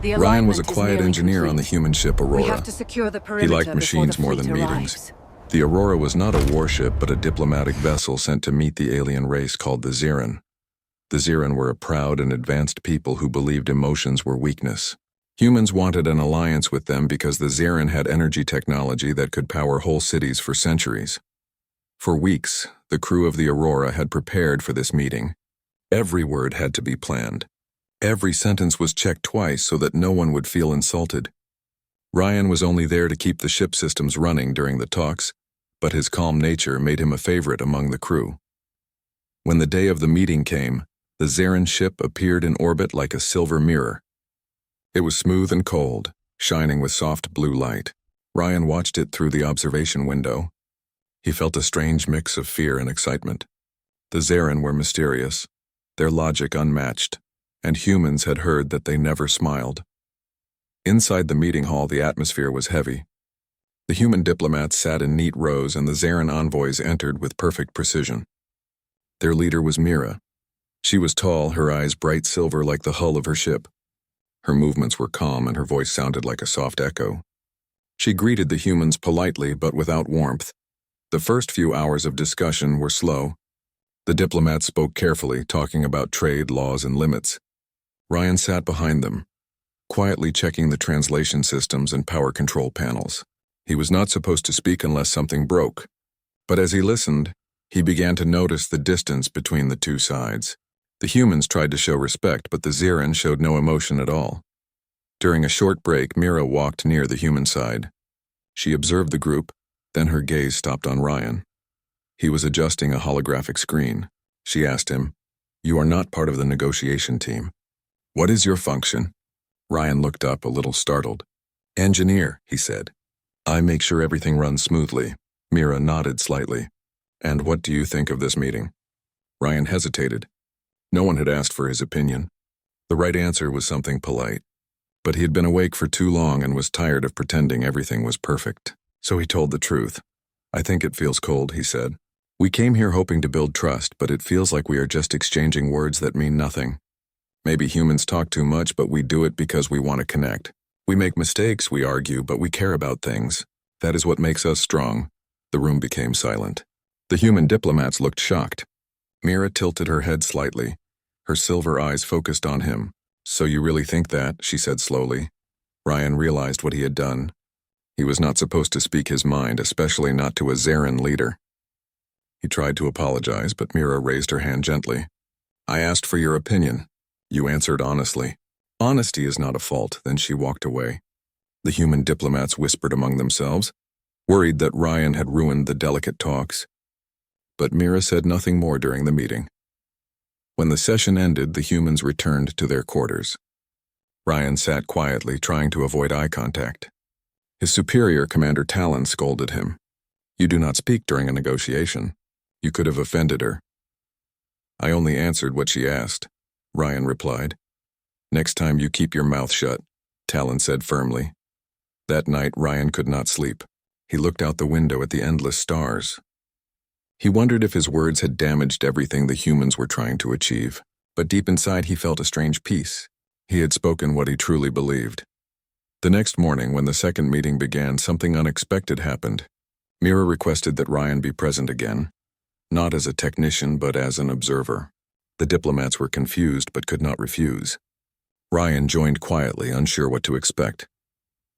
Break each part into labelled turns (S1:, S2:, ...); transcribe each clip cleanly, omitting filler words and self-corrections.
S1: The
S2: Ryan was a
S1: alignment is
S2: quiet
S1: nearly
S2: engineer on the
S1: complete.
S2: human ship
S1: We
S2: Aurora.
S1: have to secure the
S2: He
S1: perimeter
S2: liked
S1: before
S2: machines
S1: the
S2: more
S1: fleet
S2: than meetings.
S1: arrives.
S2: The Aurora was not a warship, but a diplomatic vessel sent to meet the alien race called the Xiran. The Xiran were a proud and advanced people who believed emotions were weakness. Humans wanted an alliance with them because the Xiran had energy technology that could power whole cities for centuries. For weeks, the crew of the Aurora had prepared for this meeting. Every word had to be planned. Every sentence was checked twice so that no one would feel insulted. Ryan was only there to keep the ship systems running during the talks, but his calm nature made him a favorite among the crew. When the day of the meeting came, the Xiran ship appeared in orbit like a silver mirror. It was smooth and cold, shining with soft blue light. Ryan watched it through the observation window. He felt a strange mix of fear and excitement. The Xiran were mysterious, their logic unmatched, and humans had heard that they never smiled. Inside the meeting hall, the atmosphere was heavy. The human diplomats sat in neat rows and the Xiran envoys entered with perfect precision. Their leader was Mira. She was tall, her eyes bright silver like the hull of her ship. Her movements were calm and her voice sounded like a soft echo. She greeted the humans politely but without warmth. The first few hours of discussion were slow. The diplomats spoke carefully, talking about trade, laws, and limits. Ryan sat behind them, quietly checking the translation systems and power control panels. He was not supposed to speak unless something broke, but as he listened, he began to notice the distance between the two sides. The humans tried to show respect, but the Xiran showed no emotion at all. During a short break, Mira walked near the human side. She observed the group, then her gaze stopped on Ryan. He was adjusting a holographic screen. She asked him, "You are not part of the negotiation team. What is your function?" Ryan looked up, a little startled. "Engineer," he said. "I make sure everything runs smoothly." Mira nodded slightly. "And what do you think of this meeting?" Ryan hesitated. No one had asked for his opinion. The right answer was something polite. But he had been awake for too long and was tired of pretending everything was perfect. So he told the truth. "I think it feels cold," he said. "We came here hoping to build trust, but it feels like we are just exchanging words that mean nothing. Maybe humans talk too much, but we do it because we want to connect. We make mistakes, we argue, but we care about things. That is what makes us strong." The room became silent. The human diplomats looked shocked. Mira tilted her head slightly. Her silver eyes focused on him. "So you really think that?" she said slowly. Ryan realized what he had done. He was not supposed to speak his mind, especially not to a Xiran leader. He tried to apologize, but Mira raised her hand gently. "I asked for your opinion. You answered honestly." "Honesty is not a fault." Then she walked away. The human diplomats whispered among themselves, worried that Ryan had ruined the delicate talks. But Mira said nothing more during the meeting. When the session ended, the humans returned to their quarters. Ryan sat quietly, trying to avoid eye contact. His superior, Commander Talon, scolded him. "You do not speak during a negotiation. You could have offended her." "I only answered what she asked," Ryan replied. "Next time you keep your mouth shut," Talon said firmly. That night, Ryan could not sleep. He looked out the window at the endless stars. He wondered if his words had damaged everything the humans were trying to achieve, but deep inside he felt a strange peace. He had spoken what he truly believed. The next morning, when the second meeting began, something unexpected happened. Mira requested that Ryan be present again, not as a technician but as an observer. The diplomats were confused but could not refuse. Ryan joined quietly, unsure what to expect.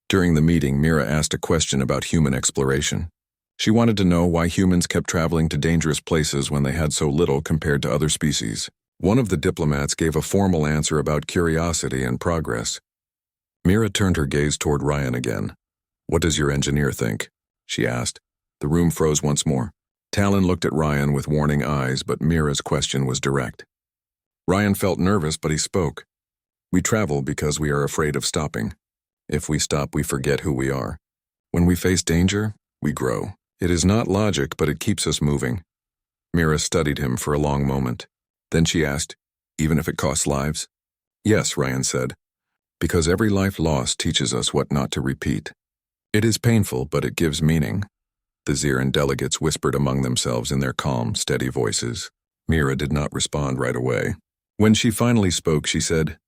S2: During the meeting, Mira asked a question about human exploration. She wanted to know why humans kept traveling to dangerous places when they had so little compared to other species. One of the diplomats gave a formal answer about curiosity and progress. Mira turned her gaze toward Ryan again. "What does your engineer think?" she asked. The room froze once more. Talon looked at Ryan with warning eyes, but Mira's question was direct. Ryan felt nervous, but he spoke. "We travel because we are afraid of stopping. If we stop, we forget who we are. When we face danger, we grow. It is not logic, but it keeps us moving." Mira studied him for a long moment. Then she asked, "Even if it costs lives?" "Yes," Ryan said, "because every life lost teaches us what not to repeat. It is painful, but it gives meaning." The Xiran delegates whispered among themselves in their calm, steady voices. Mira did not respond right away. When she finally spoke, she said,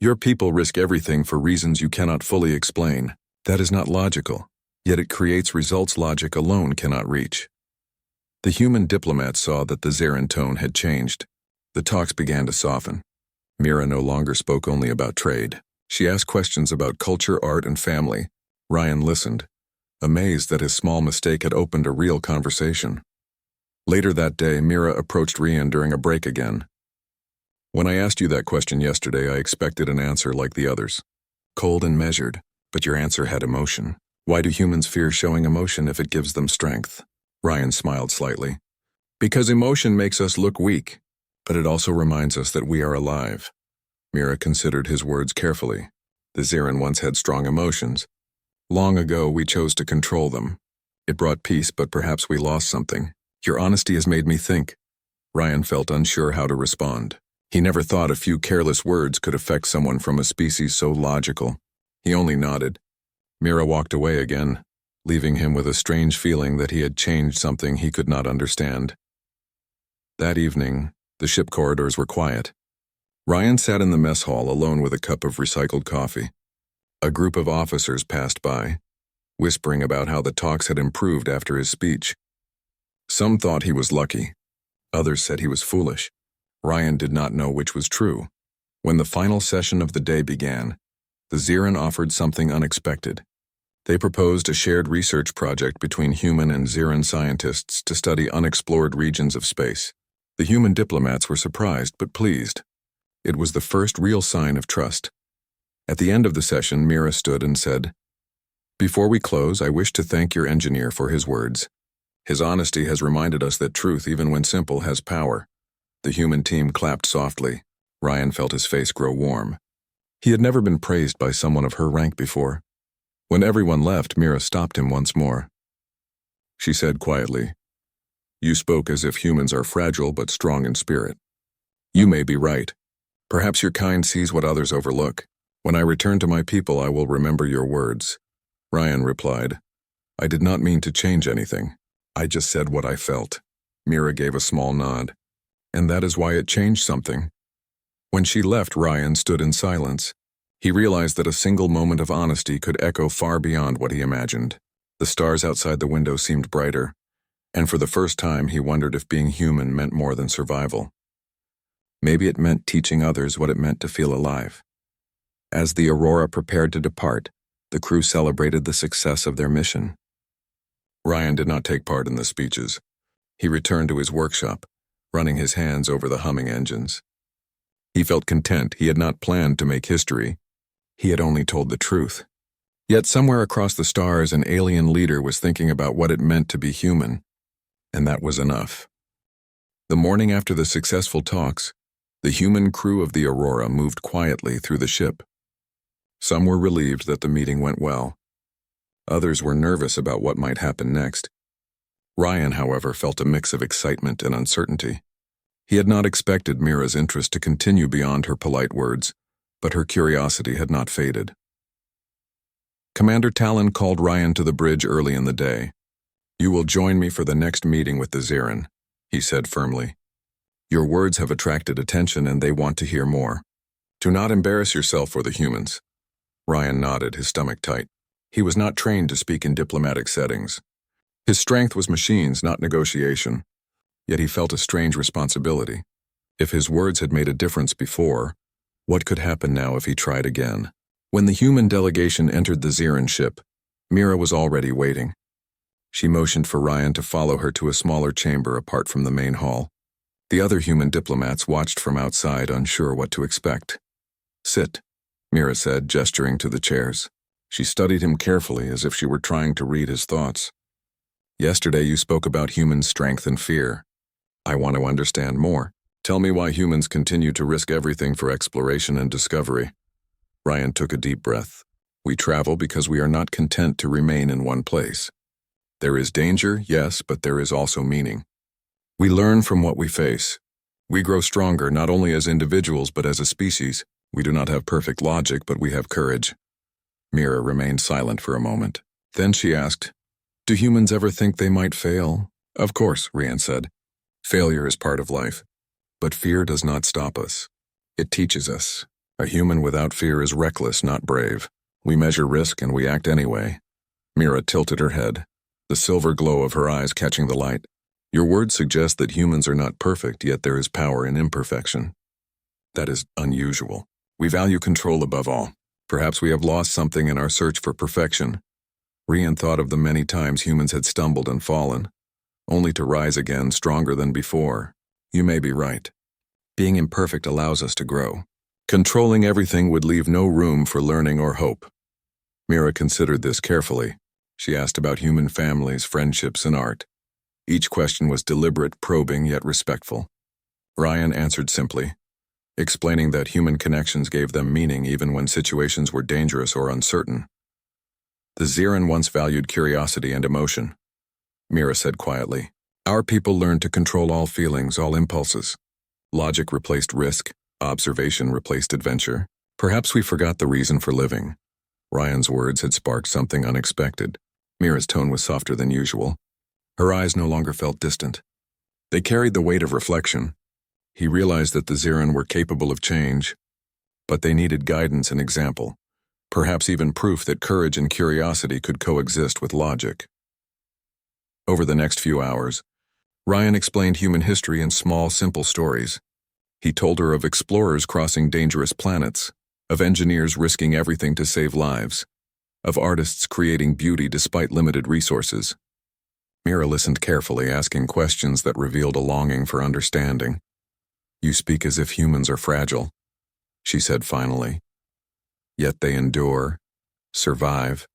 S2: Your people risk everything for reasons you cannot fully explain. That is not logical, yet it creates results logic alone cannot reach. The human diplomats saw that the Zeran tone had changed. The talks began to soften. Mira no longer spoke only about trade. She asked questions about culture, art, and family. Ryan listened, amazed that his small mistake had opened a real conversation. Later that day, Mira approached Ryan during a break again. When I asked you that question yesterday, I expected an answer like the others. Cold and measured, but your answer had emotion. Why do humans fear showing emotion if it gives them strength? Ryan smiled slightly. Because emotion makes us look weak, but it also reminds us that we are alive. Mira considered his words carefully. The Zeran once had strong emotions. Long ago, we chose to control them. It brought peace, but perhaps we lost something. Your honesty has made me think. Ryan felt unsure how to respond. He never thought a few careless words could affect someone from a species so logical. He only nodded. Mira walked away again, leaving him with a strange feeling that he had changed something he could not understand. That evening, the ship corridors were quiet. Ryan sat in the mess hall alone with a cup of recycled coffee. A group of officers passed by, whispering about how the talks had improved after his speech. Some thought he was lucky. Others said he was foolish. Ryan did not know which was true. When the final session of the day began, the Zeran offered something unexpected. They proposed a shared research project between human and Zeran scientists to study unexplored regions of space. The human diplomats were surprised but pleased. It was the first real sign of trust. At the end of the session, Mira stood and said, "Before we close, I wish to thank your engineer for his words. His honesty has reminded us that truth, even when simple, has power." The human team clapped softly. Ryan felt his face grow warm. He had never been praised by someone of her rank before. When everyone left, Mira stopped him once more. She said quietly, "You spoke as if humans are fragile but strong in spirit. You may be right. Perhaps your kind sees what others overlook. When I return to my people, I will remember your words." Ryan replied, "I did not mean to change anything. I just said what I felt." Mira gave a small nod. "And that is why it changed something." When she left, Ryan stood in silence. He realized that a single moment of honesty could echo far beyond what he imagined. The stars outside the window seemed brighter, and for the first time he wondered if being human meant more than survival. Maybe it meant teaching others what it meant to feel alive. As the Aurora prepared to depart, the crew celebrated the success of their mission. Ryan did not take part in the speeches. He returned to his workshop, running his hands over the humming engines. He felt content. He had not planned to make history. He had only told the truth. Yet somewhere across the stars, an alien leader was thinking about what it meant to be human, and that was enough. The morning after the successful talks, the human crew of the Aurora moved quietly through the ship. Some were relieved that the meeting went well. Others were nervous about what might happen next. Ryan, however, felt a mix of excitement and uncertainty. He had not expected Mira's interest to continue beyond her polite words, but her curiosity had not faded. Commander Talon called Ryan to the bridge early in the day. "You will join me for the next meeting with the Zeran," he said firmly. "Your words have attracted attention and they want to hear more. Do not embarrass yourself for the humans." Ryan nodded, his stomach tight. He was not trained to speak in diplomatic settings. His strength was machines, not negotiation. Yet he felt a strange responsibility. If his words had made a difference before, what could happen now if he tried again? When the human delegation entered the Zeran ship, Mira was already waiting. She motioned for Ryan to follow her to a smaller chamber apart from the main hall. The other human diplomats watched from outside, unsure what to expect. "Sit," Mira said, gesturing to the chairs. She studied him carefully, as if she were trying to read his thoughts. "Yesterday you spoke about human strength and fear. I want to understand more. Tell me why humans continue to risk everything for exploration and discovery." Ryan took a deep breath. "We travel because we are not content to remain in one place. There is danger, yes, but there is also meaning. We learn from what we face. We grow stronger not only as individuals but as a species. We do not have perfect logic, but we have courage." Mira remained silent for a moment. Then she asked, "Do humans ever think they might fail?" "Of course," Ryan said. "Failure is part of life. But fear does not stop us. It teaches us. A human without fear is reckless, not brave. We measure risk and we act anyway. Mira tilted her head, the silver glow of her eyes catching the light. Your words suggest that humans are not perfect, yet there is power in imperfection. That is unusual. We value control above all. Perhaps we have lost something in our search for perfection. Rian thought of the many times humans had stumbled and fallen, only to rise again stronger than before. You may be right. Being imperfect allows us to grow. Controlling everything would leave no room for learning or hope. Mira considered this carefully. She asked about human families, friendships, and art. Each question was deliberate, probing, yet respectful. Ryan answered simply, explaining that human connections gave them meaning even when situations were dangerous or uncertain. The Ziran once valued curiosity and emotion. Mira said quietly, our people learned to control all feelings, all impulses. Logic replaced risk, observation replaced adventure. Perhaps we forgot the reason for living. Ryan's words had sparked something unexpected. Mira's tone was softer than usual. Her eyes no longer felt distant. They carried the weight of reflection. He realized that the Ziran were capable of change, but they needed guidance and example, perhaps even proof that courage and curiosity could coexist with logic. Over the next few hours, Ryan explained human history in small, simple stories. He told her of explorers crossing dangerous planets, of engineers risking everything to save lives, of artists creating beauty despite limited resources. Mira listened carefully, asking questions that revealed a longing for understanding. You speak as if humans are fragile, she said finally. Yet they endure, survive,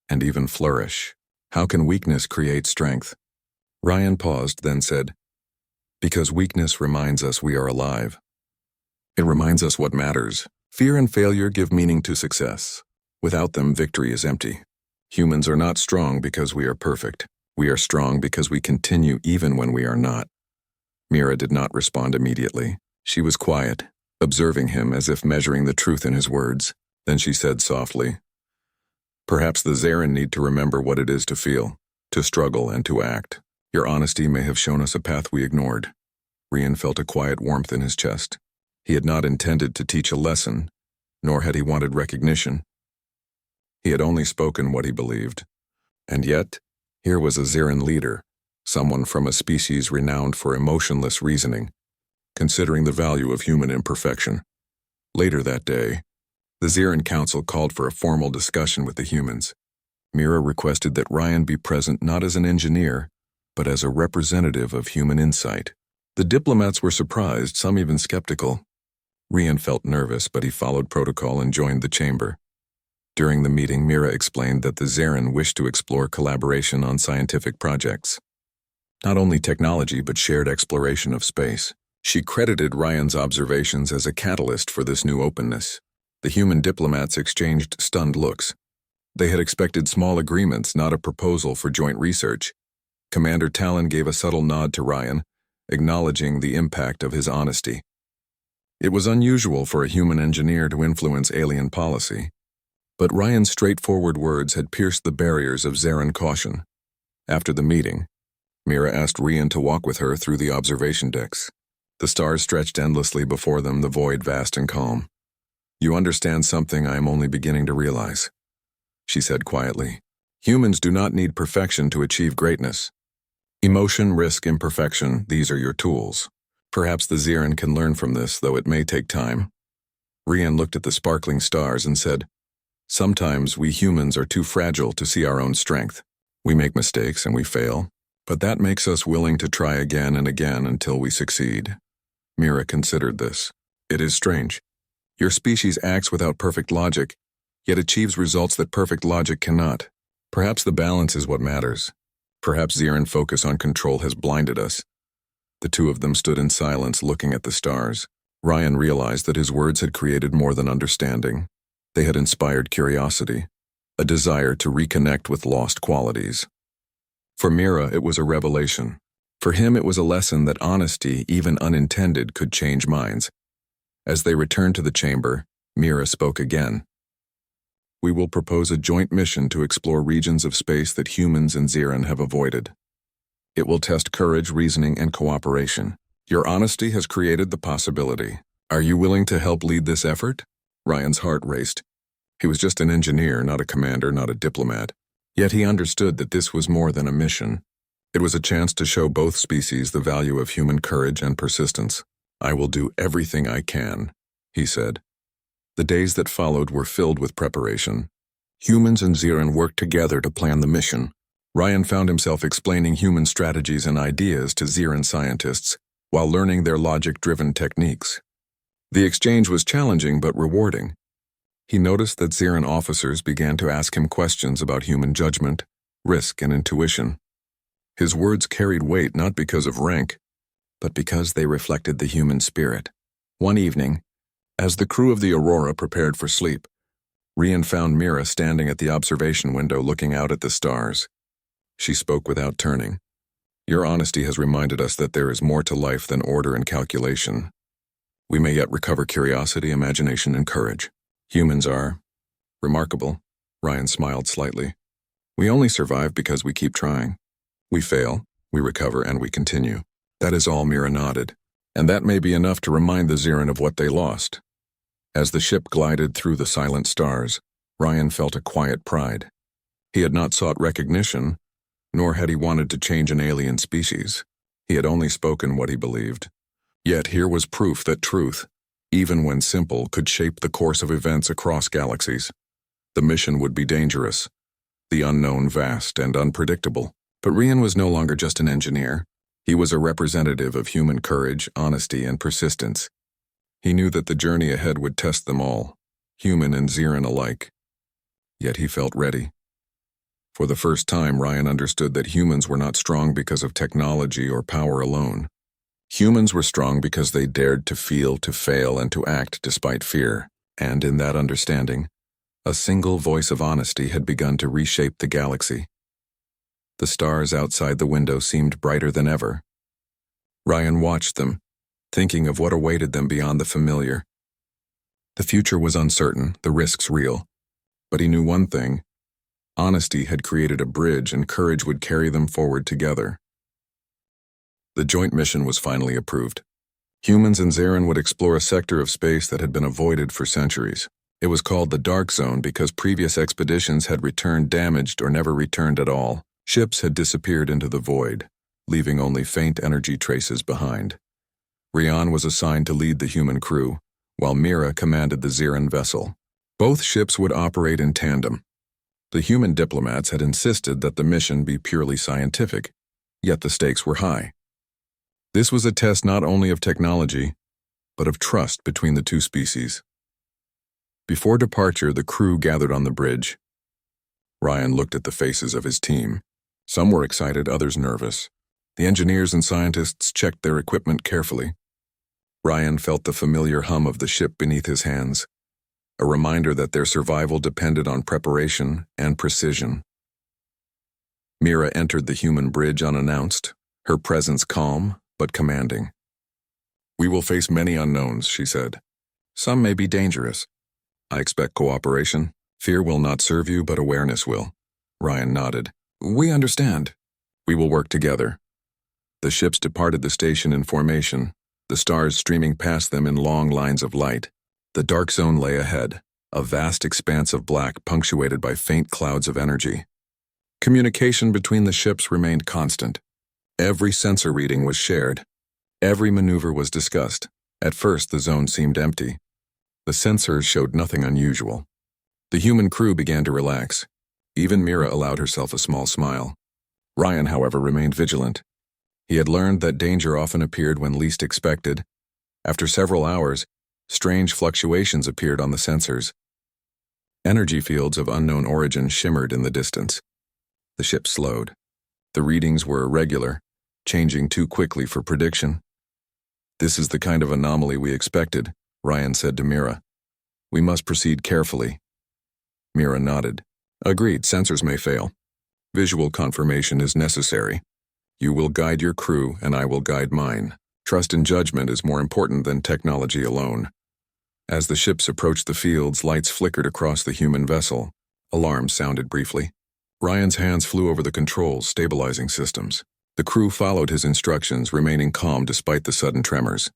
S2: and even flourish. How can weakness create strength? Ryan paused, then said, because weakness reminds us we are alive. It reminds us what matters. Fear and failure give meaning to success. Without them, victory is empty. Humans are not strong because we are perfect. We are strong because we continue even when we are not. Mira did not respond immediately. She was quiet, observing him as if measuring the truth in his words. Then she said softly, perhaps the Ziran need to remember what it is to feel, to struggle, and to act. Your honesty may have shown us a path we ignored. Rian felt a quiet warmth in his chest. He had not intended to teach a lesson, nor had he wanted recognition. He had only spoken what he believed. And yet, here was a Ziran leader, someone from a species renowned for emotionless reasoning, considering the value of human imperfection. Later that day, the Ziran Council called for a formal discussion with the humans. Mira requested that Ryan be present not as an engineer, but as a representative of human insight. The diplomats were surprised, some even skeptical. Rian felt nervous, but he followed protocol and joined the chamber. During the meeting, Mira explained that the Ziran wished to explore collaboration on scientific projects. Not only technology, but shared exploration of space. She credited Ryan's observations as a catalyst for this new openness. The human diplomats exchanged stunned looks. They had expected small agreements, not a proposal for joint research. Commander Talon gave a subtle nod to Ryan, acknowledging the impact of his honesty. It was unusual for a human engineer to influence alien policy, but Ryan's straightforward words had pierced the barriers of Ziran caution. After the meeting, Mira asked Rian to walk with her through the observation decks. The stars stretched endlessly before them, the void vast and calm. You understand something I am only beginning to realize, she said quietly. Humans do not need perfection to achieve greatness. Emotion, risk, imperfection, these are your tools. Perhaps the Ziran can learn from this, though it may take time. Rian looked at the sparkling stars and said, sometimes we humans are too fragile to see our own strength. We make mistakes and we fail, but that makes us willing to try again and again until we succeed. Mira considered this. It is strange. Your species acts without perfect logic, yet achieves results that perfect logic cannot. Perhaps the balance is what matters. Perhaps Ziran focus on control has blinded us. The two of them stood in silence, looking at the stars. Ryan realized that his words had created more than understanding. They had inspired curiosity, a desire to reconnect with lost qualities. For Mira, it was a revelation. For him, it was a lesson that honesty, even unintended, could change minds. As they returned to the chamber, Mira spoke again. We will propose a joint mission to explore regions of space that humans and Ziran have avoided. It will test courage, reasoning, and cooperation. Your honesty has created the possibility. Are you willing to help lead this effort? Ryan's heart raced. He was just an engineer, not a commander, not a diplomat. Yet he understood that this was more than a mission. It was a chance to show both species the value of human courage and persistence. I will do everything I can, he said. The days that followed were filled with preparation. Humans and Zirin worked together to plan the mission. Ryan found himself explaining human strategies and ideas to Zirin scientists while learning their logic-driven techniques. The exchange was challenging but rewarding. He noticed that Zirin officers began to ask him questions about human judgment, risk, and intuition. His words carried weight not because of rank, but because they reflected the human spirit. One evening, as the crew of the Aurora prepared for sleep, Ryan found Mira standing at the observation window looking out at the stars. She spoke without turning. Your honesty has reminded us that there is more to life than order and calculation. We may yet recover curiosity, imagination, and courage. Humans are remarkable. Ryan smiled slightly. We only survive because we keep trying. We fail, we recover, and we continue. That is all. Mira nodded. And that may be enough to remind the Zirin of what they lost. As the ship glided through the silent stars, Ryan felt a quiet pride. He had not sought recognition, nor had he wanted to change an alien species. He had only spoken what he believed. Yet here was proof that truth, even when simple, could shape the course of events across galaxies. The mission would be dangerous, the unknown vast and unpredictable. But Ryan was no longer just an engineer. He was a representative of human courage, honesty, and persistence. He knew that the journey ahead would test them all, human and Zirin alike. Yet he felt ready. For the first time, Ryan understood that humans were not strong because of technology or power alone. Humans were strong because they dared to feel, to fail, and to act despite fear. And in that understanding, a single voice of honesty had begun to reshape the galaxy. The stars outside the window seemed brighter than ever. Ryan watched them, thinking of what awaited them beyond the familiar. The future was uncertain, the risks real. But he knew one thing: honesty had created a bridge, and courage would carry them forward together. The joint mission was finally approved. Humans and Zirin would explore a sector of space that had been avoided for centuries. It was called the Dark Zone because previous expeditions had returned damaged or never returned at all. Ships had disappeared into the void, leaving only faint energy traces behind. Ryan was assigned to lead the human crew, while Mira commanded the Zirin vessel. Both ships would operate in tandem. The human diplomats had insisted that the mission be purely scientific, yet the stakes were high. This was a test not only of technology, but of trust between the two species. Before departure, the crew gathered on the bridge. Ryan looked at the faces of his team. Some were excited, others nervous. The engineers and scientists checked their equipment carefully. Ryan felt the familiar hum of the ship beneath his hands, a reminder that their survival depended on preparation and precision. Mira entered the human bridge unannounced, her presence calm but commanding. We will face many unknowns, she said. Some may be dangerous. I expect cooperation. Fear will not serve you, but awareness will. Ryan nodded. We understand. We will work together. The ships departed the station in formation, the stars streaming past them in long lines of light. The dark zone lay ahead, a vast expanse of black punctuated by faint clouds of energy. Communication between the ships remained constant. Every sensor reading was shared. Every maneuver was discussed. At first, the zone seemed empty. The sensors showed nothing unusual. The human crew began to relax. Even Mira allowed herself a small smile. Ryan, however, remained vigilant. He had learned that danger often appeared when least expected. After several hours, strange fluctuations appeared on the sensors. Energy fields of unknown origin shimmered in the distance. The ship slowed. The readings were irregular, changing too quickly for prediction. This is the kind of anomaly we expected, Ryan said to Mira. We must proceed carefully. Mira nodded. Agreed, sensors may fail. Visual confirmation is necessary. You will guide your crew, and I will guide mine. Trust and judgment is more important than technology alone. As the ships approached the fields, lights flickered across the human vessel. Alarms sounded briefly. Ryan's hands flew over the controls, stabilizing systems. The crew followed his instructions, remaining calm despite the sudden tremors.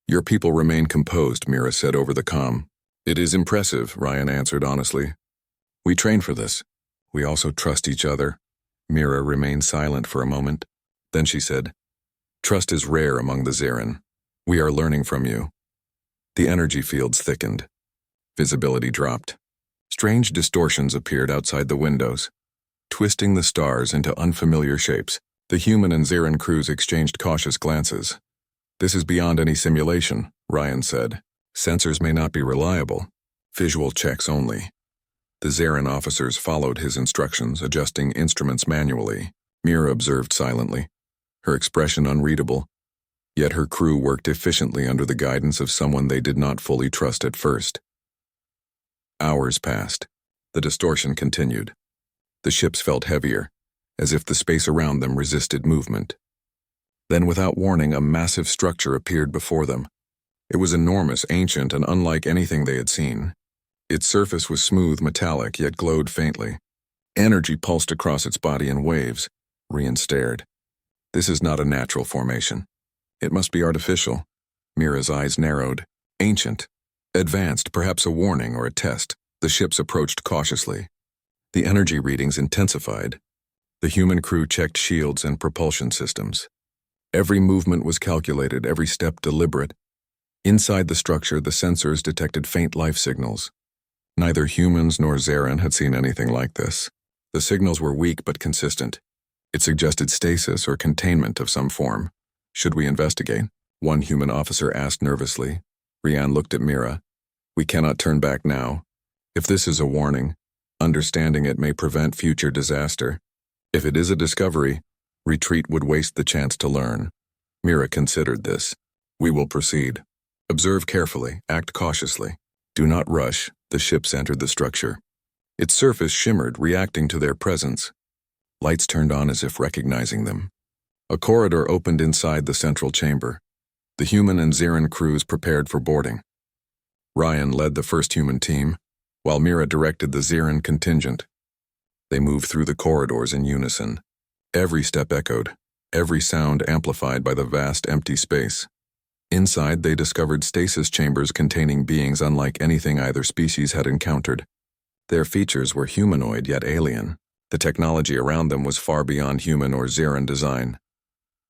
S2: Your people remain composed, Mira said over the comm. It is impressive, Ryan answered honestly. We train for this. We also trust each other. Mira remained silent for a moment. Then she said, Trust is rare among the Zirin. We are learning from you. The energy fields thickened. Visibility dropped. Strange distortions appeared outside the windows, twisting the stars into unfamiliar shapes. The human and Zirin crews exchanged cautious glances. This is beyond any simulation, Ryan said. Sensors may not be reliable. Visual checks only. The Zirin officers followed his instructions, adjusting instruments manually. Mira observed silently, her expression unreadable. Yet her crew worked efficiently under the guidance of someone they did not fully trust at first. Hours passed. The distortion continued. The ships felt heavier, as if the space around them resisted movement. Then, without warning, a massive structure appeared before them. It was enormous, ancient, and unlike anything they had seen. Its surface was smooth, metallic, yet glowed faintly. Energy pulsed across its body in waves. Ryan stared. This is not a natural formation. It must be artificial. Mira's eyes narrowed. Ancient. Advanced, perhaps a warning or a test. The ships approached cautiously. The energy readings intensified. The human crew checked shields and propulsion systems. Every movement was calculated, every step deliberate. Inside the structure, the sensors detected faint life signals. Neither humans nor Zirin had seen anything like this. The signals were weak but consistent. It suggested stasis or containment of some form. Should we investigate? One human officer asked nervously. Ryan looked at Mira. We cannot turn back now. If this is a warning, understanding it may prevent future disaster. If it is a discovery, retreat would waste the chance to learn. Mira considered this. We will proceed. Observe carefully, act cautiously. Do not rush. The ships entered the structure. Its surface shimmered, reacting to their presence. Lights turned on as if recognizing them. A corridor opened inside the central chamber. The human and Zirin crews prepared for boarding. Ryan led the first human team, while Mira directed the Zirin contingent. They moved through the corridors in unison. Every step echoed, every sound amplified by the vast empty space. Inside, they discovered stasis chambers containing beings unlike anything either species had encountered. Their features were humanoid yet alien. The technology around them was far beyond human or Zirin design.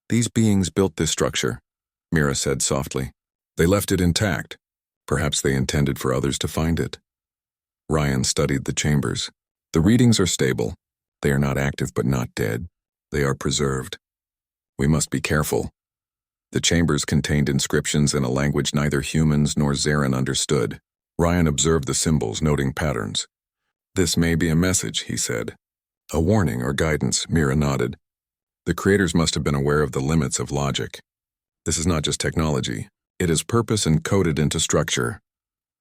S2: These beings built this structure, Mira said softly. They left it intact. Perhaps they intended for others to find it. Ryan studied the chambers. The readings are stable. They are not active but not dead. They are preserved. We must be careful. The chambers contained inscriptions in a language neither humans nor Zirin understood. Ryan observed the symbols, noting patterns. This may be a message, he said. A warning or guidance, Mira nodded. The creators must have been aware of the limits of logic. This is not just technology. It is purpose encoded into structure.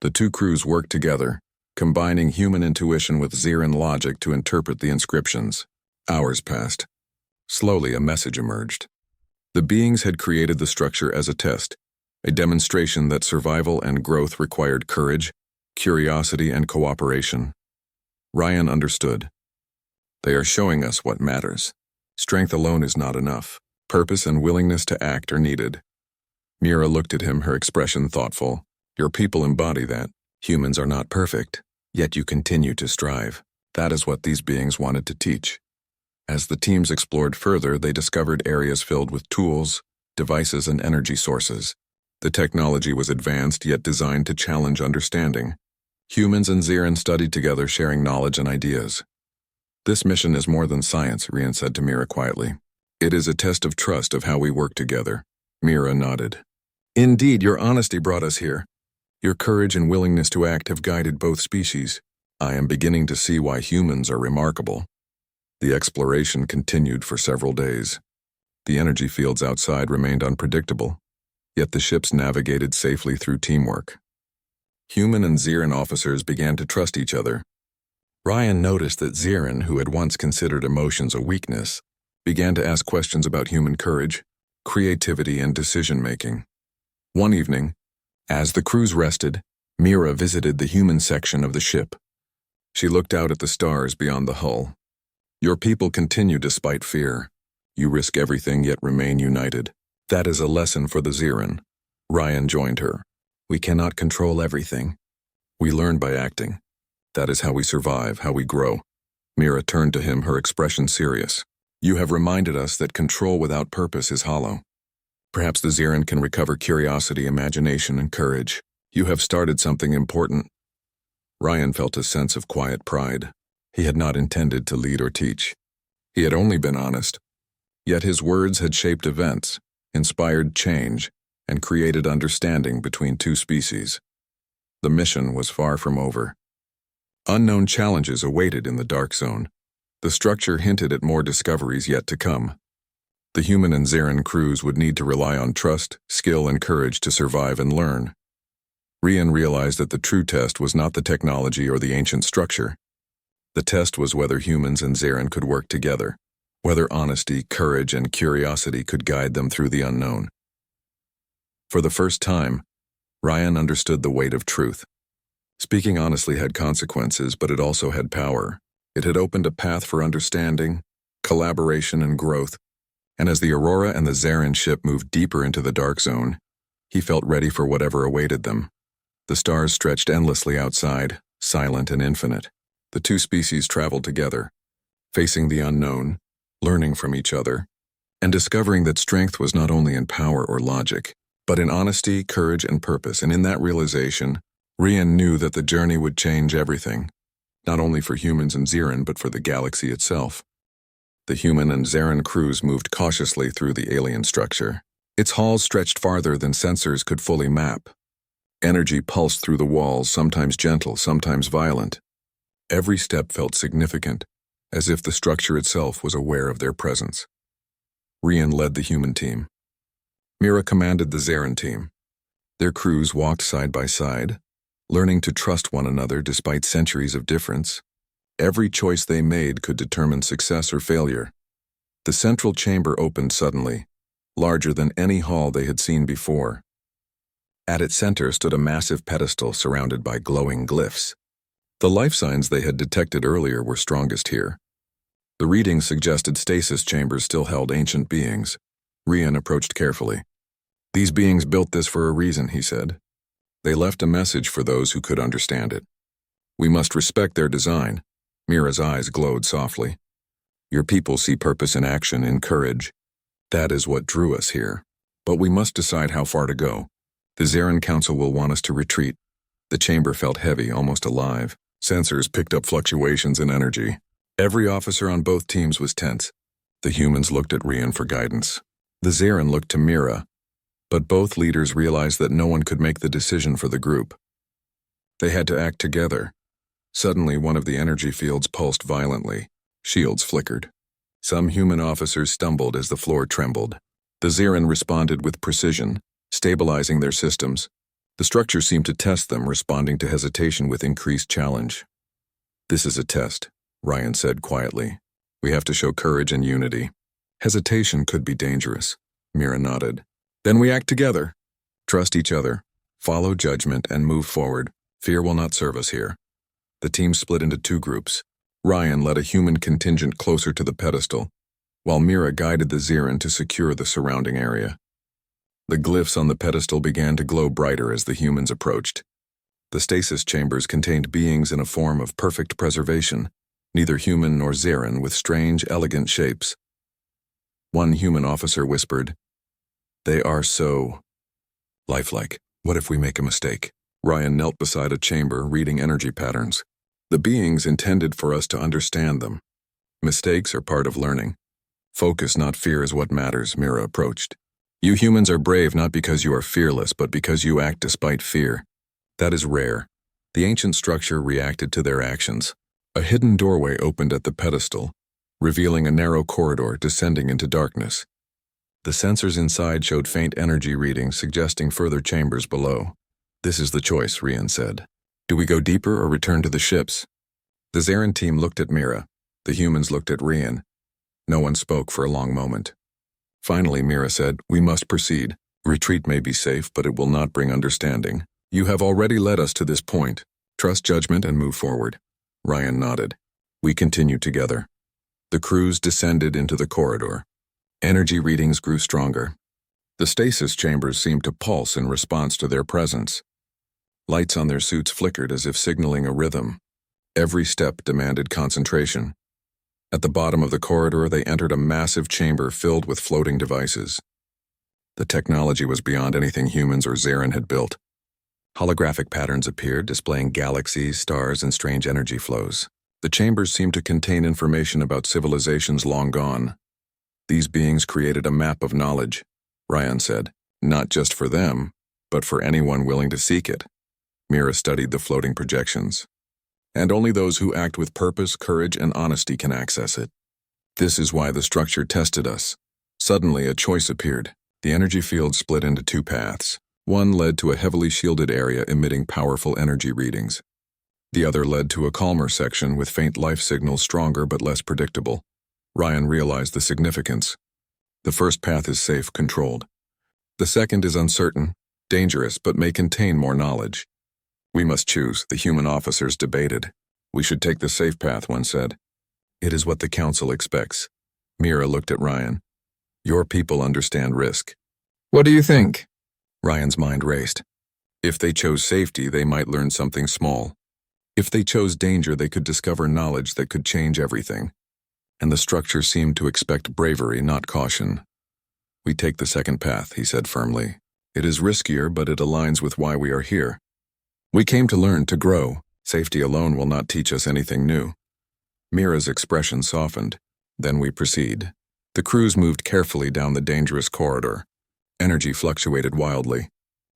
S2: The two crews worked together, combining human intuition with Zirin logic to interpret the inscriptions. Hours passed. Slowly, a message emerged. The beings had created the structure as a test, a demonstration that survival and growth required courage, curiosity, and cooperation. Ryan understood. They are showing us what matters. Strength alone is not enough. Purpose and willingness to act are needed. Mira looked at him, her expression thoughtful. Your people embody that. Humans are not perfect, yet you continue to strive. That is what these beings wanted to teach. As the teams explored further, they discovered areas filled with tools, devices, and energy sources. The technology was advanced yet designed to challenge understanding. Humans and Zirin studied together, sharing knowledge and ideas. This mission is more than science, Ryan said to Mira quietly. It is a test of trust of how we work together. Mira nodded. Indeed, your honesty brought us here. Your courage and willingness to act have guided both species. I am beginning to see why humans are remarkable. The exploration continued for several days. The energy fields outside remained unpredictable, yet the ships navigated safely through teamwork. Human and Zirin officers began to trust each other. Ryan noticed that Zirin, who had once considered emotions a weakness, began to ask questions about human courage, creativity, and decision-making. One evening, as the crews rested, Mira visited the human section of the ship. She looked out at the stars beyond the hull. Your people continue despite fear. You risk everything yet remain united. That is a lesson for the Zirin. Ryan joined her. We cannot control everything. We learn by acting. That is how we survive, how we grow. Mira turned to him, her expression serious. You have reminded us that control without purpose is hollow. Perhaps the Zirin can recover curiosity, imagination, and courage. You have started something important. Ryan felt a sense of quiet pride. He had not intended to lead or teach. He had only been honest. Yet his words had shaped events, inspired change, and created understanding between two species. The mission was far from over. Unknown challenges awaited in the Dark Zone. The structure hinted at more discoveries yet to come. The human and Zirin crews would need to rely on trust, skill, and courage to survive and learn. Ryan realized that the true test was not the technology or the ancient structure. The test was whether humans and Zirin could work together, whether honesty, courage, and curiosity could guide them through the unknown. For the first time, Ryan understood the weight of truth. Speaking honestly had consequences, but it also had power. It had opened a path for understanding, collaboration, and growth. And as the Aurora and the Zirin ship moved deeper into the Dark Zone, he felt ready for whatever awaited them. The stars stretched endlessly outside, silent and infinite. The two species traveled together, facing the unknown, learning from each other, and discovering that strength was not only in power or logic, but in honesty, courage, and purpose. And in that realization, Ryan knew that the journey would change everything, not only for humans and Zirin, but for the galaxy itself. The human and Zirin crews moved cautiously through the alien structure. Its halls stretched farther than sensors could fully map. Energy pulsed through the walls, sometimes gentle, sometimes violent. Every step felt significant, as if the structure itself was aware of their presence. Ryan led the human team. Mira commanded the Zirin team. Their crews walked side by side, learning to trust one another despite centuries of difference. Every choice they made could determine success or failure. The central chamber opened suddenly, larger than any hall they had seen before. At its center stood a massive pedestal surrounded by glowing glyphs. The life signs they had detected earlier were strongest here. The readings suggested stasis chambers still held ancient beings. Ryan approached carefully. These beings built this for a reason, he said. They left a message for those who could understand it. We must respect their design. Mira's eyes glowed softly. Your people see purpose in action, in courage. That is what drew us here. But we must decide how far to go. The Zirin Council will want us to retreat. The chamber felt heavy, almost alive. Sensors picked up fluctuations in energy. Every officer on both teams was tense. The humans looked at Ryan for guidance. The Zirin looked to Mira. But both leaders realized that no one could make the decision for the group. They had to act together. Suddenly, one of the energy fields pulsed violently. Shields flickered. Some human officers stumbled as the floor trembled. The Zirin responded with precision, stabilizing their systems. The structure seemed to test them, responding to hesitation with increased challenge. This is a test, Ryan said quietly. We have to show courage and unity. Hesitation could be dangerous. Mira nodded. Then we act together. Trust each other, follow judgment, and move forward. Fear will not serve us here. The team split into two groups. Ryan led a human contingent closer to the pedestal, while Mira guided the Zirin to secure the surrounding area. The glyphs on the pedestal began to glow brighter as the humans approached. The stasis chambers contained beings in a form of perfect preservation, neither human nor Zirin, with strange, elegant shapes. One human officer whispered, "They are so lifelike. What if we make a mistake?" Ryan knelt beside a chamber, reading energy patterns. The beings intended for us to understand them. Mistakes are part of learning. Focus, not fear, is what matters, Mira approached. You humans are brave not because you are fearless, but because you act despite fear. That is rare. The ancient structure reacted to their actions. A hidden doorway opened at the pedestal, revealing a narrow corridor descending into darkness. The sensors inside showed faint energy readings suggesting further chambers below. This is the choice, Ryan said. Do we go deeper or return to the ships? The Zirin team looked at Mira. The humans looked at Ryan. No one spoke for a long moment. Finally, Mira said, "We must proceed. Retreat may be safe, but it will not bring understanding. You have already led us to this point. Trust judgment and move forward." Ryan nodded. We continued together. The crews descended into the corridor. Energy readings grew stronger. The stasis chambers seemed to pulse in response to their presence. Lights on their suits flickered as if signaling a rhythm. Every step demanded concentration. At the bottom of the corridor, they entered a massive chamber filled with floating devices. The technology was beyond anything humans or Zarin had built. Holographic patterns appeared, displaying galaxies, stars, and strange energy flows. The chambers seemed to contain information about civilizations long gone. These beings created a map of knowledge, Ryan said, not just for them, but for anyone willing to seek it. Mira studied the floating projections. And only those who act with purpose, courage, and honesty can access it. This is why the structure tested us. Suddenly, a choice appeared. The energy field split into two paths. One led to a heavily shielded area emitting powerful energy readings. The other led to a calmer section with faint life signals, stronger but less predictable. Ryan realized the significance. The first path is safe, controlled. The second is uncertain, dangerous, but may contain more knowledge. We must choose, the human officers debated. We should take the safe path, one said. It is what the council expects. Mira looked at Ryan. Your people understand risk. What do you think? Ryan's mind raced. If they chose safety, they might learn something small. If they chose danger, they could discover knowledge that could change everything. And the structure seemed to expect bravery, not caution. We take the second path, he said firmly. It is riskier, but it aligns with why we are here. We came to learn, to grow. Safety alone will not teach us anything new. Mira's expression softened. Then we proceed. The crews moved carefully down the dangerous corridor. Energy fluctuated wildly.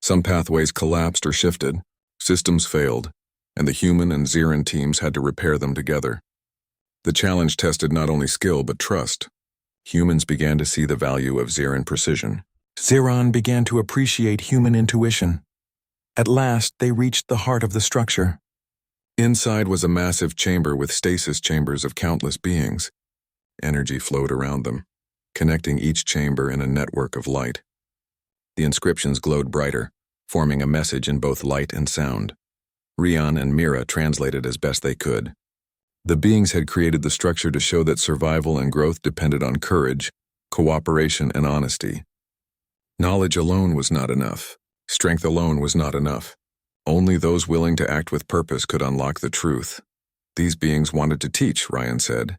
S2: Some pathways collapsed or shifted. Systems failed, and the human and Zarin teams had to repair them together. The challenge tested not only skill but trust. Humans began to see the value of Zarin precision. Zarin began to appreciate human intuition. At last, they reached the heart of the structure. Inside was a massive chamber with stasis chambers of countless beings. Energy flowed around them, connecting each chamber in a network of light. The inscriptions glowed brighter, forming a message in both light and sound. Ryan and Mira translated as best they could. The beings had created the structure to show that survival and growth depended on courage, cooperation, and honesty. Knowledge alone was not enough. Strength alone was not enough. Only those willing to act with purpose could unlock the truth. These beings wanted to teach, Ryan said.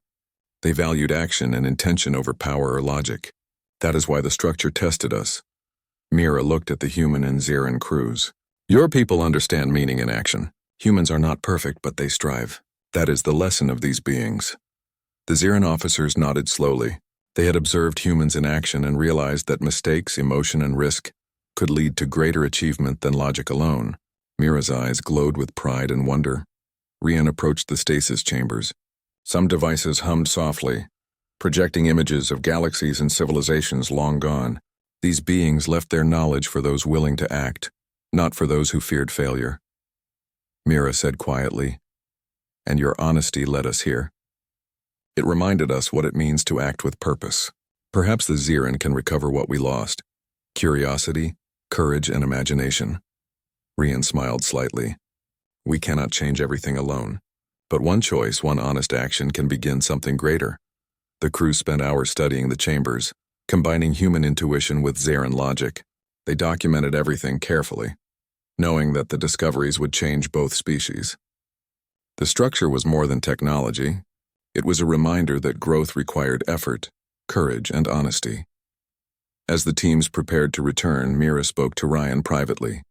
S2: They valued action and intention over power or logic. That is why the structure tested us. Mira looked at the human and Zarin crews. Your people understand meaning in action. Humans are not perfect, but they strive. That is the lesson of these beings. The Zarin officers nodded slowly. They had observed humans in action and realized that mistakes, emotion, and risk could lead to greater achievement than logic alone. Mira's eyes glowed with pride and wonder. Ryan approached the stasis chambers. Some devices hummed softly, projecting images of galaxies and civilizations long gone. These beings left their knowledge for those willing to act, not for those who feared failure. Mira said quietly, and your honesty led us here. It reminded us what it means to act with purpose. Perhaps the Zarin can recover what we lost. Curiosity, courage, and imagination. Ryan smiled slightly. We cannot change everything alone. But one choice, one honest action can begin something greater. The crew spent hours studying the chambers, combining human intuition with Zarin logic. They documented everything carefully, knowing that the discoveries would change both species. The structure was more than technology. It was a reminder that growth required effort, courage, and honesty. As the teams prepared to return, Mira spoke to Ryan privately.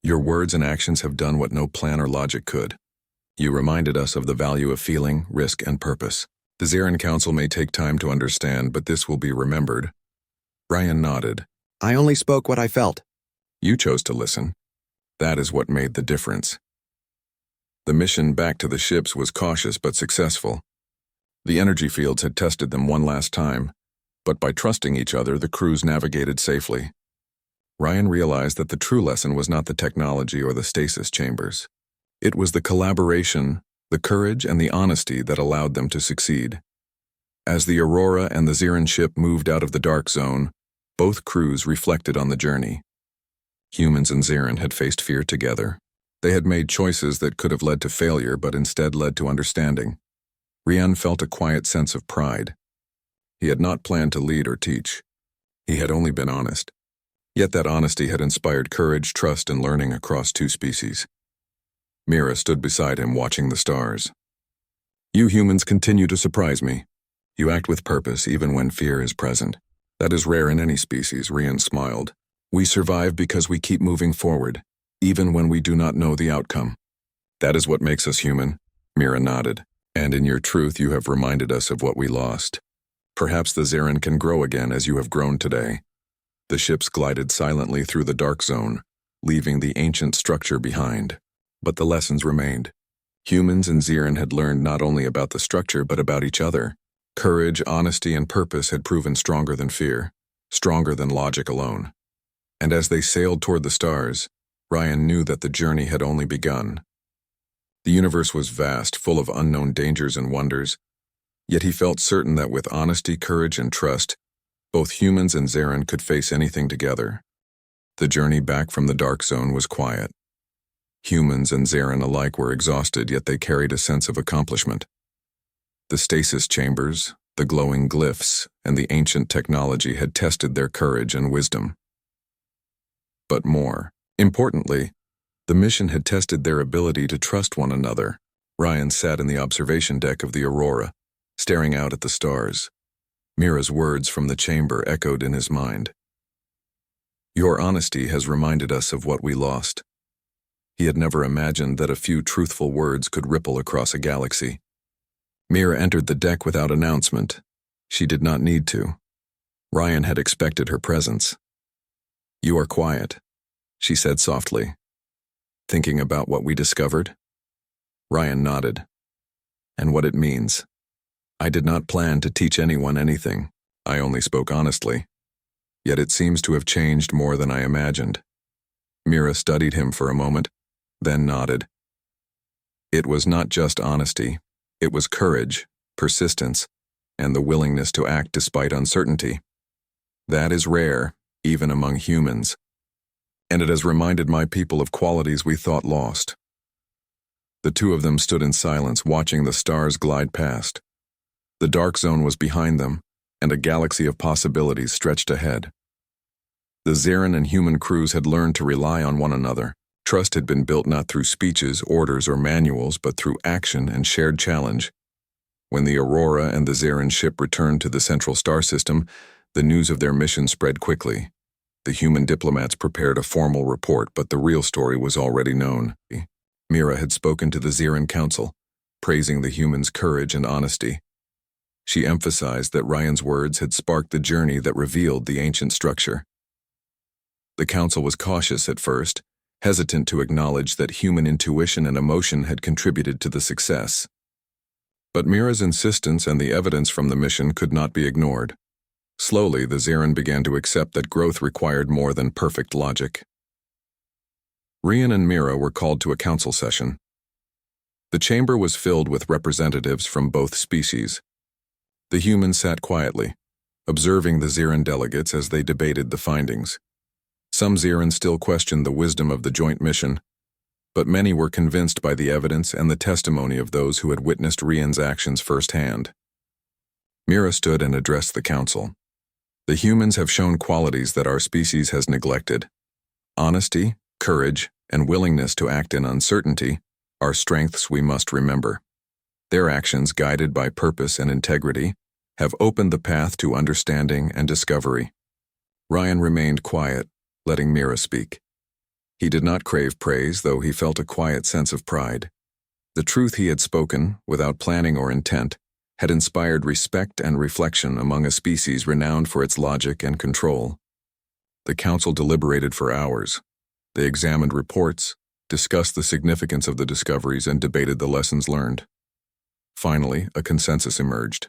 S2: Your words and actions have done what no plan or logic could. You reminded us of the value of feeling, risk, and purpose. The Zarin Council may take time to understand, but this will be remembered. Ryan nodded.
S1: I only spoke what I felt.
S2: You chose to listen. That is what made the difference. The mission back to the ships was cautious but successful. The energy fields had tested them one last time, but by trusting each other, the crews navigated safely. Ryan realized that the true lesson was not the technology or the stasis chambers. It was the collaboration, the courage, and the honesty that allowed them to succeed. As the Aurora and the Zarin ship moved out of the dark zone, both crews reflected on the journey. Humans and Zarin had faced fear together. They had made choices that could have led to failure but instead led to understanding. Ryan felt a quiet sense of pride. He had not planned to lead or teach. He had only been honest. Yet that honesty had inspired courage, trust, and learning across two species. Mira stood beside him watching the stars. You humans continue to surprise me. You act with purpose even when fear is present. That is rare in any species, Rian smiled. We survive because we keep moving forward, even when we do not know the outcome. That is what makes us human, Mira nodded. And in your truth you have reminded us of what we lost. Perhaps the Zarin can grow again as you have grown today. The ships glided silently through the dark zone, leaving the ancient structure behind. But the lessons remained. Humans and Zarin had learned not only about the structure but about each other. Courage, honesty, and purpose had proven stronger than fear, stronger than logic alone. And as they sailed toward the stars, Ryan knew that the journey had only begun. The universe was vast, full of unknown dangers and wonders, yet he felt certain that with honesty, courage, and trust, both humans and Zarin could face anything together. The journey back from the dark zone was quiet. Humans and Zarin alike were exhausted, yet they carried a sense of accomplishment. The stasis chambers, the glowing glyphs, and the ancient technology had tested their courage and wisdom. But more importantly, the mission had tested their ability to trust one another. Ryan sat in the observation deck of the Aurora, staring out at the stars. Mira's words from the chamber echoed in his mind. Your honesty has reminded us of what we lost. He had never imagined that a few truthful words could ripple across a galaxy. Mira entered the deck without announcement. She did not need to. Ryan had expected her presence. You are quiet, she said softly. Thinking about what we discovered? Ryan nodded. And what it means. I did not plan to teach anyone anything. I only spoke honestly. Yet it seems to have changed more than I imagined. Mira studied him for a moment, then nodded. It was not just honesty. It was courage, persistence, and the willingness to act despite uncertainty. That is rare, even among humans. And it has reminded my people of qualities we thought lost. The two of them stood in silence, watching the stars glide past. The dark zone was behind them, and a galaxy of possibilities stretched ahead. The Zarin and human crews had learned to rely on one another. Trust had been built not through speeches, orders, or manuals, but through action and shared challenge. When the Aurora and the Zarin ship returned to the central star system, the news of their mission spread quickly. The human diplomats prepared a formal report, but the real story was already known. Mira had spoken to the Zarin Council, praising the humans' courage and honesty. She emphasized that Ryan's words had sparked the journey that revealed the ancient structure. The council was cautious at first, hesitant to acknowledge that human intuition and emotion had contributed to the success. But Mira's insistence and the evidence from the mission could not be ignored. Slowly, the Zarin began to accept that growth required more than perfect logic. Rian and Mira were called to a council session. The chamber was filled with representatives from both species. The humans sat quietly, observing the Zarin delegates as they debated the findings. Some Zarin still questioned the wisdom of the joint mission, but many were convinced by the evidence and the testimony of those who had witnessed Rian's actions firsthand. Mira stood and addressed the council. The humans have shown qualities that our species has neglected. Honesty, courage, and willingness to act in uncertainty are strengths we must remember. Their actions, guided by purpose and integrity, have opened the path to understanding and discovery. Ryan remained quiet, letting Mira speak. He did not crave praise, though he felt a quiet sense of pride. The truth he had spoken, without planning or intent, had inspired respect and reflection among a species renowned for its logic and control. The council deliberated for hours. They examined reports, discussed the significance of the discoveries, and debated the lessons learned. Finally, a consensus emerged.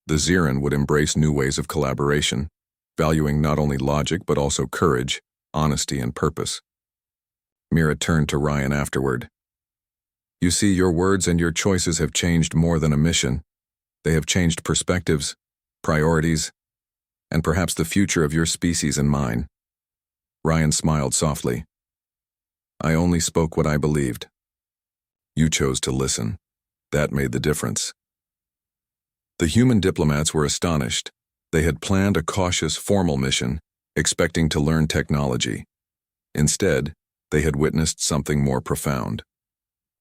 S2: The Zarin would embrace new ways of collaboration, valuing not only logic but also courage, honesty, and purpose. Mira turned to Ryan afterward. You see, your words and your choices have changed more than a mission. They have changed perspectives, priorities, and perhaps the future of your species and mine. Ryan smiled softly. I only spoke what I believed. You chose to listen. That made the difference. The human diplomats were astonished. They had planned a cautious, formal mission, expecting to learn technology. Instead, they had witnessed something more profound.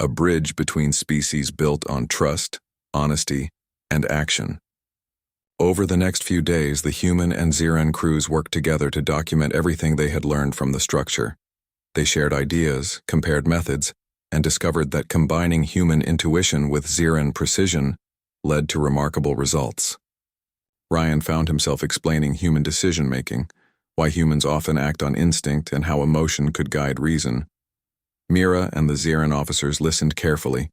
S2: A bridge between species built on trust, honesty, and action. Over the next few days, the human and Ziran crews worked together to document everything they had learned from the structure. They shared ideas, compared methods, and discovered that combining human intuition with Ziran precision led to remarkable results. Ryan found himself explaining human decision-making, why humans often act on instinct and how emotion could guide reason. Mira and the Ziran officers listened carefully,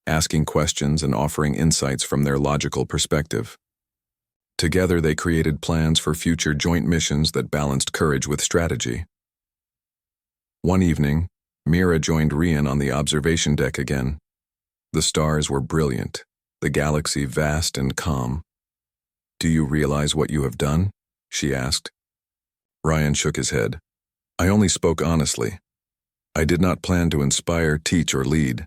S2: asking questions and offering insights from their logical perspective. Together they created plans for future joint missions that balanced courage with strategy. One evening, Mira joined Rian on the observation deck again. The stars were brilliant, the galaxy vast and calm. "Do you realize what you have done?" she asked. Ryan shook his head. "I only spoke honestly. I did not plan to inspire, teach, or lead."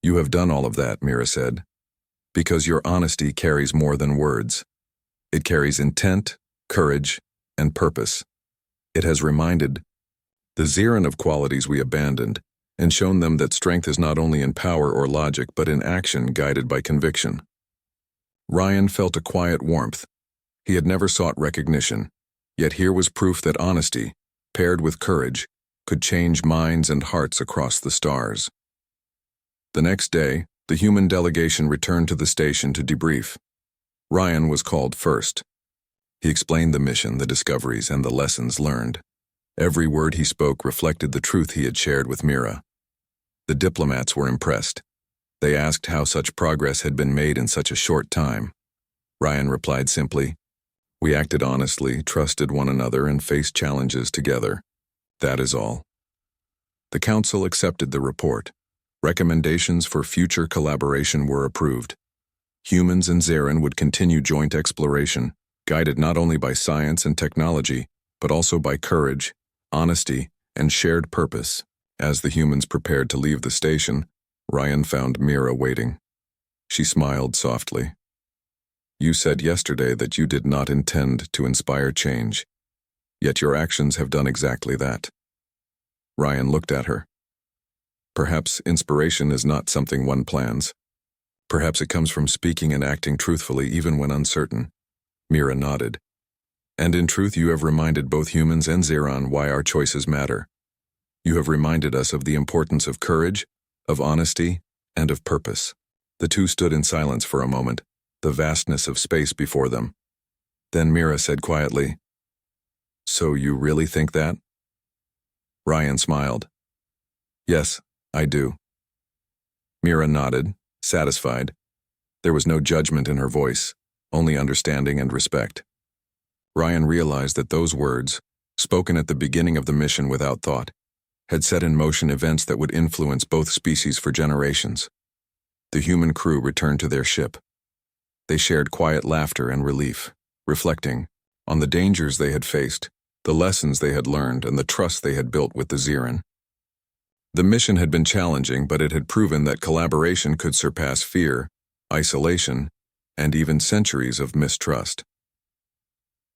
S2: "You have done all of that," Mira said, "because your honesty carries more than words. It carries intent, courage, and purpose. It has reminded the Ziran of qualities we abandoned and shown them that strength is not only in power or logic but in action guided by conviction." Ryan felt a quiet warmth. He had never sought recognition, yet here was proof that honesty, paired with courage, could change minds and hearts across the stars. The next day, the human delegation returned to the station to debrief. Ryan was called first. He explained the mission, the discoveries, and the lessons learned. Every word he spoke reflected the truth he had shared with Mira. The diplomats were impressed. They asked how such progress had been made in such a short time. Ryan replied simply, "We acted honestly, trusted one another, and faced challenges together. That is all." The council accepted the report. Recommendations for future collaboration were approved. Humans and Ziran would continue joint exploration, guided not only by science and technology, but also by courage, honesty, and shared purpose. As the humans prepared to leave the station, Ryan found Mira waiting. She smiled softly. "You said yesterday that you did not intend to inspire change, yet your actions have done exactly that." Ryan looked at her. "Perhaps inspiration is not something one plans. Perhaps it comes from speaking and acting truthfully even when uncertain." Mira nodded. "And in truth you have reminded both humans and Ziran why our choices matter. You have reminded us of the importance of courage, of honesty, and of purpose." The two stood in silence for a moment, the vastness of space before them. Then Mira said quietly, "So you really think that?" Ryan smiled. "Yes, I do." Mira nodded, satisfied. There was no judgment in her voice, only understanding and respect. Ryan realized that those words, spoken at the beginning of the mission without thought, had set in motion events that would influence both species for generations. The human crew returned to their ship. They shared quiet laughter and relief, reflecting on the dangers they had faced, the lessons they had learned, and the trust they had built with the Ziran. The mission had been challenging, but it had proven that collaboration could surpass fear, isolation, and even centuries of mistrust.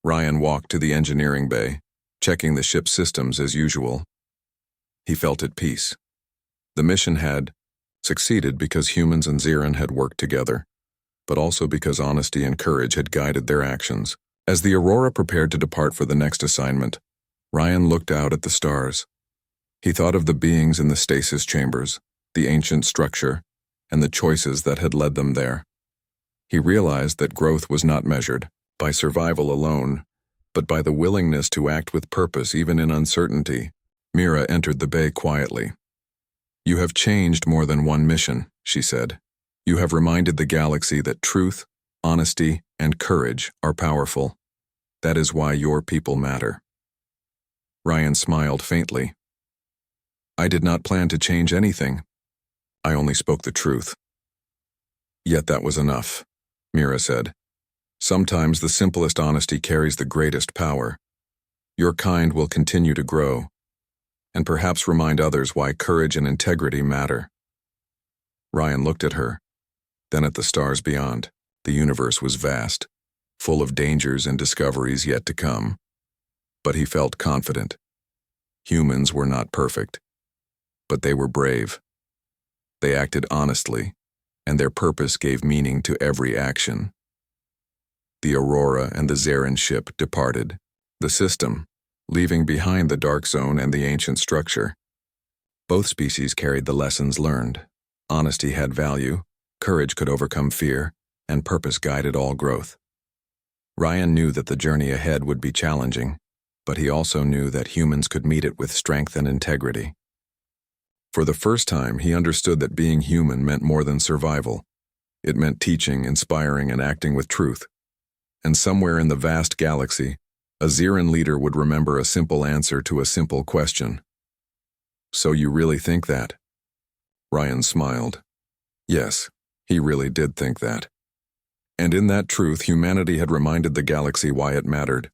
S2: Ryan walked to the engineering bay, checking the ship's systems as usual. He felt at peace. The mission had succeeded because humans and Ziran had worked together, but also because honesty and courage had guided their actions. As the Aurora prepared to depart for the next assignment, Ryan looked out at the stars. He thought of the beings in the stasis chambers, the ancient structure, and the choices that had led them there. He realized that growth was not measured by survival alone, but by the willingness to act with purpose even in uncertainty. Mira entered the bay quietly. "You have changed more than one mission," she said. "You have reminded the galaxy that truth, honesty, and courage are powerful. That is why your people matter." Ryan smiled faintly. "I did not plan to change anything. I only spoke the truth." "Yet that was enough," Mira said. "Sometimes the simplest honesty carries the greatest power. Your kind will continue to grow, and perhaps remind others why courage and integrity matter." Ryan looked at her, then at the stars beyond. The universe was vast, full of dangers and discoveries yet to come. But he felt confident. Humans were not perfect, but they were brave. They acted honestly, and their purpose gave meaning to every action. The Aurora and the Zarin ship departed the system, leaving behind the Dark Zone and the ancient structure. Both species carried the lessons learned. Honesty had value, courage could overcome fear, and purpose guided all growth. Ryan knew that the journey ahead would be challenging, but he also knew that humans could meet it with strength and integrity. For the first time, he understood that being human meant more than survival. It meant teaching, inspiring, and acting with truth. And somewhere in the vast galaxy, a Zarin leader would remember a simple answer to a simple question. "So you really think that?" Ryan smiled. Yes, he really did think that. And in that truth, humanity had reminded the galaxy why it mattered.